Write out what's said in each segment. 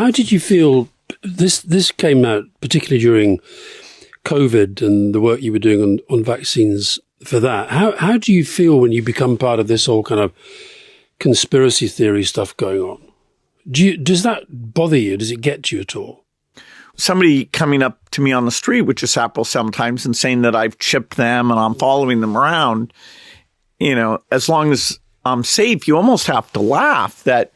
How did you feel? This came out particularly during COVID and the work you were doing on vaccines for that. How do you feel when you become part of this whole kind of conspiracy theory stuff going on? Does that bother you? Does it get to you at all? Somebody coming up to me on the street, which is Apple sometimes, and saying that I've chipped them and I'm following them around, as long as I'm safe, you almost have to laugh that,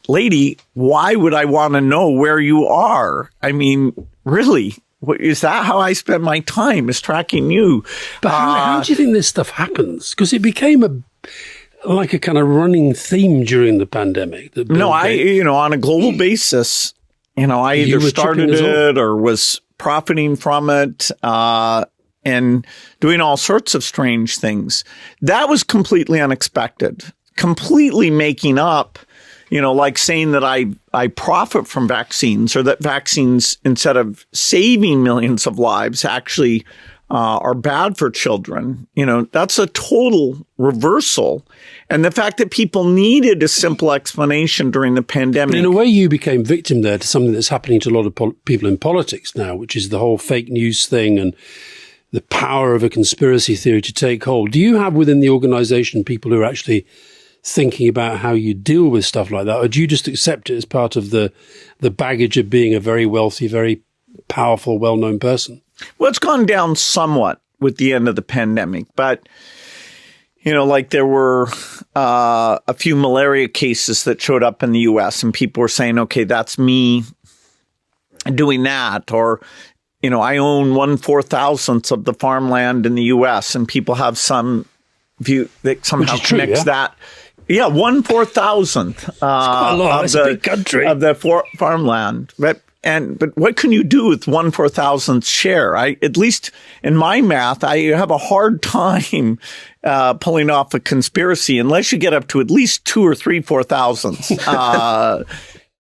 lady, why would I want to know where you are? I mean, really? Is that how I spend my time, is tracking you? But how do you think this stuff happens? Because it became like a kind of running theme during the pandemic. No, on a global basis, I either started it or was profiting from it and doing all sorts of strange things. That was completely unexpected, completely making up, like saying that I profit from vaccines, or that vaccines, instead of saving millions of lives, actually are bad for children. That's a total reversal. And the fact that people needed a simple explanation during the pandemic. But in a way, you became victim there to something that's happening to a lot of people in politics now, which is the whole fake news thing and the power of a conspiracy theory to take hold. Do you have within the organization people who are actually thinking about how you deal with stuff like that? Or do you just accept it as part of the baggage of being a very wealthy, very powerful, well-known person? Well, it's gone down somewhat with the end of the pandemic, but like there were a few malaria cases that showed up in the U.S. and people were saying, okay, that's me doing that. Or, I own 1/4000th of the farmland in the U.S. and people have some view that somehow connects that. Yeah, 1/4000th It's a big country of the farmland. But what can you do with 1/4000th share? At least in my math, I have a hard time pulling off a conspiracy unless you get up to at least 2 or 3/4000ths.